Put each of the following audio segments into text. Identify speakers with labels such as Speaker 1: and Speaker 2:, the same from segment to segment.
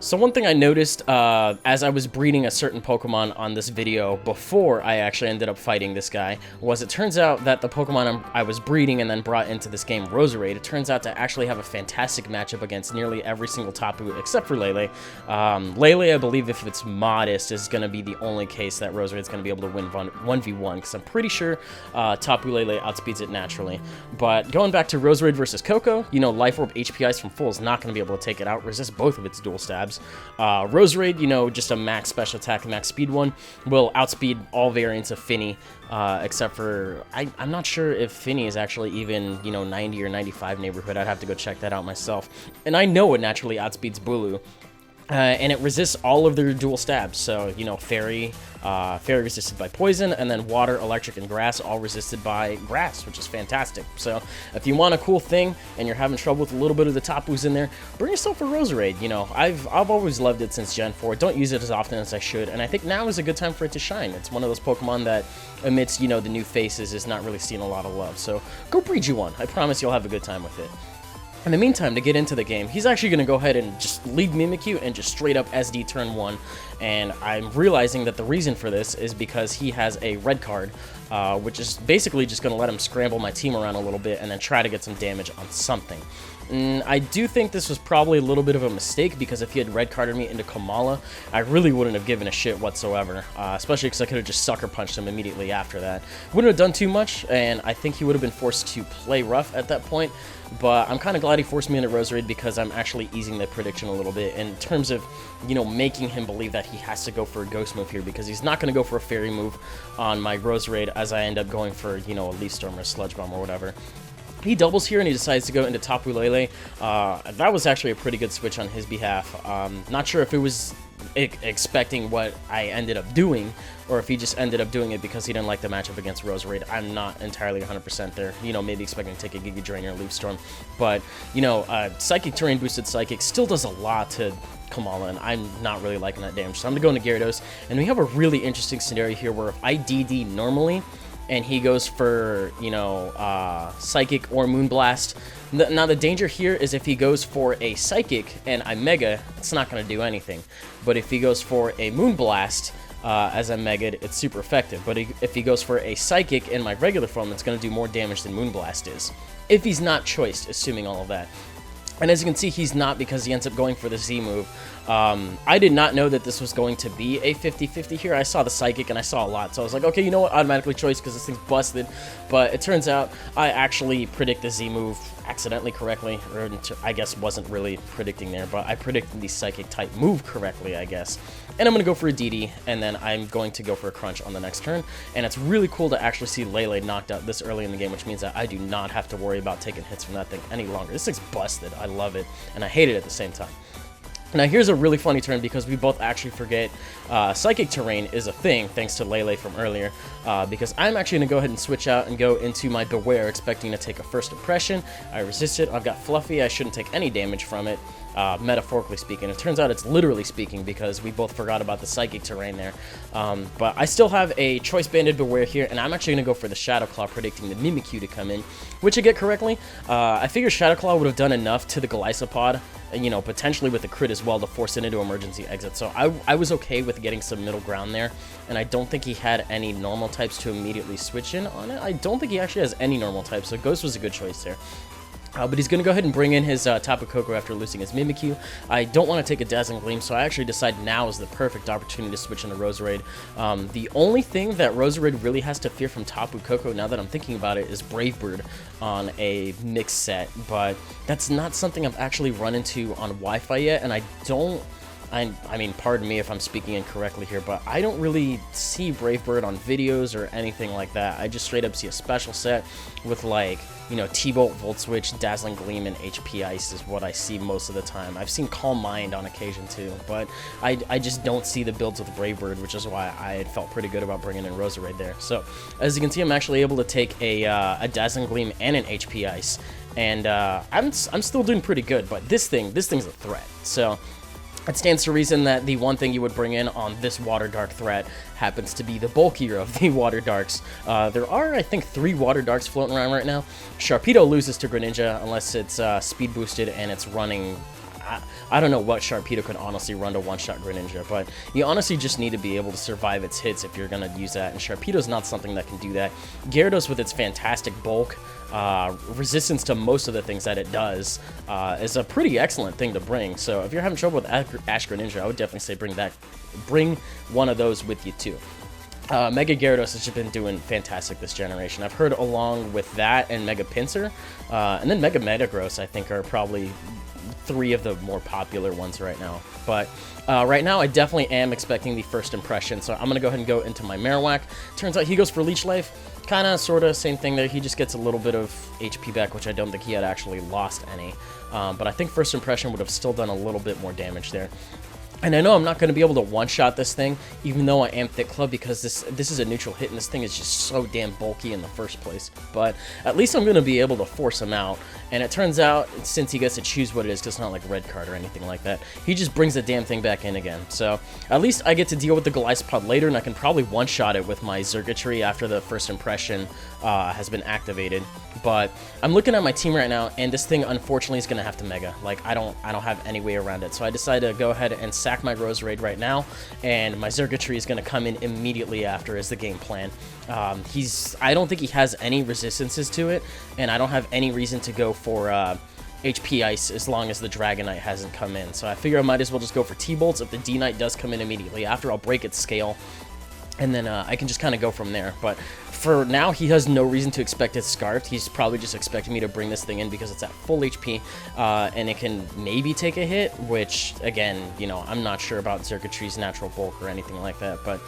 Speaker 1: So one thing I noticed as I was breeding a certain Pokemon on this video before I actually ended up fighting this guy was it turns out that the Pokemon I was breeding and then brought into this game, Roserade, it turns out to actually have a fantastic matchup against nearly every single Tapu except for Lele. Lele, I believe if it's modest, is going to be the only case that Roserade's going to be able to win 1v1 because I'm pretty sure Tapu Lele outspeeds it naturally. But going back to Roserade versus Coco, you know, Life Orb HP Ice from full is not going to be able to take it out, resist both of its dual stabs. Roserade, you know, just a max special attack, max speed one, will outspeed all variants of Finny, except for, I'm not sure if Finny is actually even, you know, 90 or 95 neighborhood. I'd have to go check that out myself. And I know it naturally outspeeds Bulu. And it resists all of their dual stabs, so, you know, Fairy resisted by poison, and then Water, Electric, and Grass all resisted by grass, which is fantastic. So, if you want a cool thing, and you're having trouble with a little bit of the Tapus in there, bring yourself a Roserade. You know, I've always loved it since Gen 4, don't use it as often as I should, and I think now is a good time for it to shine. It's one of those Pokemon that, amidst, you know, the new faces, is not really seeing a lot of love, so go breed you one. I promise you'll have a good time with it. In the meantime, to get into the game, he's actually going to go ahead and just lead Mimikyu and just straight up SD turn 1, and I'm realizing that the reason for this is because he has a red card, which is basically just going to let him scramble my team around a little bit and then try to get some damage on something. I do think this was probably a little bit of a mistake because if he had red carded me into Kamala, I really wouldn't have given a shit whatsoever, especially because I could have just sucker punched him immediately after that. Wouldn't have done too much, and I think he would have been forced to play rough at that point, but I'm kind of glad he forced me into Roserade because I'm actually easing the prediction a little bit in terms of, you know, making him believe that he has to go for a Ghost move here because he's not going to go for a Fairy move on my Roserade as I end up going for, you know, a Leaf Storm or a Sludge Bomb or whatever. He doubles here and he decides to go into Tapu Lele. That was actually a pretty good switch on his behalf. Not sure if it was expecting what I ended up doing, or if he just ended up doing it because he didn't like the matchup against Roserade. I'm not entirely 100% there. You know, maybe expecting to take a Giga Drain or Leaf Storm. But, you know, Psychic Terrain boosted Psychic still does a lot to Kamala, and I'm not really liking that damage. So I'm going to go into Gyarados, and we have a really interesting scenario here where if I DD normally, and he goes for, you know, Psychic or Moonblast. Now, the danger here is if he goes for a Psychic and I Mega, it's not going to do anything. But if he goes for a Moonblast as I Mega'd, it's super effective. But if he goes for a Psychic in my regular form, it's going to do more damage than Moonblast is. If he's not choiced, assuming all of that. And as you can see, he's not because he ends up going for the Z move. I did not know that this was going to be a 50-50 here. I saw the Psychic and I saw a lot. So I was like, okay, you know what? Automatically choice because this thing's busted. But it turns out I actually predict the Z move accidentally correctly. Or I guess wasn't really predicting there. But I predicted the Psychic type move correctly, I guess. And I'm going to go for a DD. And then I'm going to go for a Crunch on the next turn. And it's really cool to actually see Lele knocked out this early in the game. Which means that I do not have to worry about taking hits from that thing any longer. This thing's busted. I love it. And I hate it at the same time. Now here's a really funny turn because we both actually forget Psychic Terrain is a thing thanks to Lele from earlier, because I'm actually going to go ahead and switch out and go into my Beware expecting to take a First Impression. I resist it. I've got Fluffy. I shouldn't take any damage from it. Metaphorically speaking. It turns out it's literally speaking because we both forgot about the Psychic Terrain there. But I still have a Choice Banded Beware here, and I'm actually going to go for the Shadow Claw, predicting the Mimikyu to come in, which I get correctly. I figure Shadow Claw would have done enough to the Golisopod, you know, potentially with a crit as well to force it into emergency exit. So I was okay with getting some middle ground there, and I don't think he had any normal types to immediately switch in on it. I don't think he actually has any normal types, so Ghost was a good choice there. But he's going to go ahead and bring in his Tapu Koko after losing his Mimikyu. I don't want to take a Dazzling Gleam, so I actually decide now is the perfect opportunity to switch into Roserade. The only thing that Roserade really has to fear from Tapu Koko, now that I'm thinking about it, is Brave Bird on a mixed set. But that's not something I've actually run into on Wi-Fi yet, and I mean, pardon me if I'm speaking incorrectly here, but I don't really see Brave Bird on videos or anything like that. I just straight up see a special set with, like, you know, T-Bolt, Volt Switch, Dazzling Gleam, and HP Ice is what I see most of the time. I've seen Calm Mind on occasion too, but I just don't see the builds with Brave Bird, which is why I had felt pretty good about bringing in Roserade there. So, as you can see, I'm actually able to take a Dazzling Gleam and an HP Ice, and I'm still doing pretty good, but this thing's a threat. So it stands to reason that the one thing you would bring in on this Water Dark threat happens to be the bulkier of the Water Darks. There are, I think, 3 Water Darks floating around right now. Sharpedo loses to Greninja unless it's speed boosted and it's running, I don't know what Sharpedo could honestly run to one-shot Greninja, but you honestly just need to be able to survive its hits if you're going to use that, and Sharpedo's not something that can do that. Gyarados with its fantastic bulk, resistance to most of the things that it does, is a pretty excellent thing to bring. So if you're having trouble with Ash Greninja, I would definitely say bring one of those with you too. Mega Gyarados has just been doing fantastic this generation. I've heard along with that and Mega Pinsir, and then Mega Metagross I think are probably 3 of the more popular ones right now. But right now I definitely am expecting the first impression, so I'm going to go ahead and go into my Marowak. Turns out he goes for Leech Life. Kind of, sort of, same thing there. He just gets a little bit of HP back, which I don't think he had actually lost any. But I think first impression would have still done a little bit more damage there. And I know I'm not going to be able to one-shot this thing, even though I am Thick Club, because this is a neutral hit, and this thing is just so damn bulky in the first place. But at least I'm going to be able to force him out. And it turns out, since he gets to choose what it is, because it's not like Red Card or anything like that, he just brings the damn thing back in again. So at least I get to deal with the Golisopod later, and I can probably one-shot it with my Xurkitree after the first impression has been activated. But I'm looking at my team right now, and this thing unfortunately is going to have to Mega. Like, I don't have any way around it. So I decided to go ahead and sack my Roserade right now, and my Xurkitree is going to come in immediately after is the game plan. I don't think he has any resistances to it, and I don't have any reason to go for HP Ice as long as the Dragonite hasn't come in. So I figure I might as well just go for T-Bolts. If the D-Knight does come in immediately after, I'll break its scale, and then I can just kind of go from there. But for now, he has no reason to expect it Scarfed. He's probably just expecting me to bring this thing in because it's at full HP, and it can maybe take a hit, which, again, you know, I'm not sure about Xurkitree's natural bulk or anything like that, but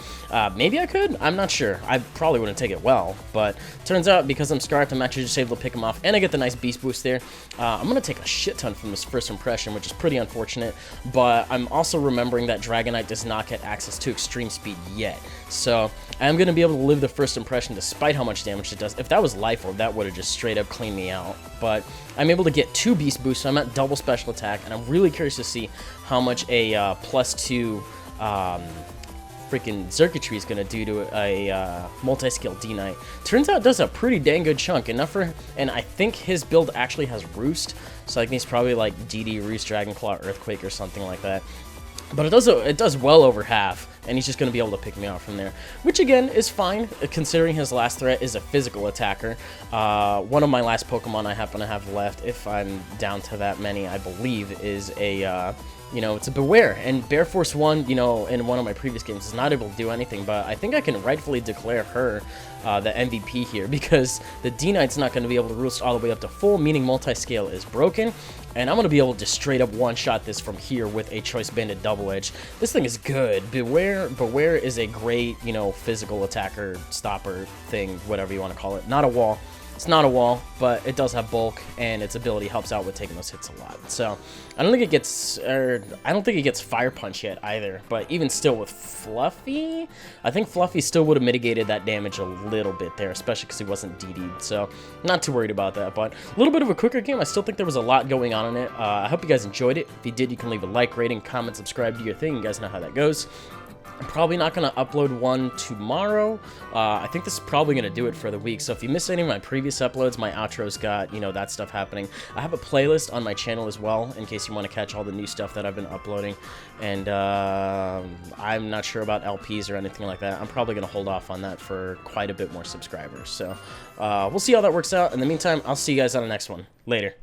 Speaker 1: maybe I could. I'm not sure. I probably wouldn't take it well, but turns out because I'm Scarfed, I'm actually just able to pick him off, and I get the nice Beast Boost there. I'm going to take a shit ton from this first impression, which is pretty unfortunate, but I'm also remembering that Dragonite does not get access to Extreme Speed yet, so I'm going to be able to live the first impression despite how much damage it does. If that was Life Orb, that would have just straight up cleaned me out. But I'm able to get 2 Beast Boosts, so I'm at double special attack, and I'm really curious to see how much a +2 freaking Xurkitree is going to do to a multi-scale D-Knight. Turns out it does a pretty dang good chunk, enough for, and I think his build actually has Roost, so I think he's probably like DD, Roost, Dragon Claw, Earthquake, or something like that. But it does well over half, and he's just going to be able to pick me out from there. Which, again, is fine, considering his last threat is a physical attacker. One of my last Pokemon I happen to have left, if I'm down to that many, I believe, is a, you know, it's a Beware. And Bear Force 1, you know, in one of my previous games is not able to do anything, but I think I can rightfully declare her the MVP here, because the D-Knight's not going to be able to roost all the way up to full, meaning multi-scale is broken. And I'm going to be able to straight up one-shot this from here with a Choice Banded Double Edge. This thing is good. Beware is a great, you know, physical attacker, stopper thing, whatever you want to call it. Not a wall. It's not a wall, but it does have bulk, and its ability helps out with taking those hits a lot. So I don't think it gets Fire Punch yet either. But even still with Fluffy, I think Fluffy still would have mitigated that damage a little bit there, especially because he wasn't DD'd. So not too worried about that. But a little bit of a quicker game. I still think there was a lot going on in it. I hope you guys enjoyed it. If you did, you can leave a like, rating, comment, subscribe, do your thing. You guys know how that goes. I'm probably not going to upload one tomorrow. I think this is probably going to do it for the week. So if you missed any of my previous uploads, my outro's got, you know, that stuff happening. I have a playlist on my channel as well, in case you want to catch all the new stuff that I've been uploading. And I'm not sure about LPs or anything like that. I'm probably going to hold off on that for quite a bit more subscribers. So we'll see how that works out. In the meantime, I'll see you guys on the next one. Later.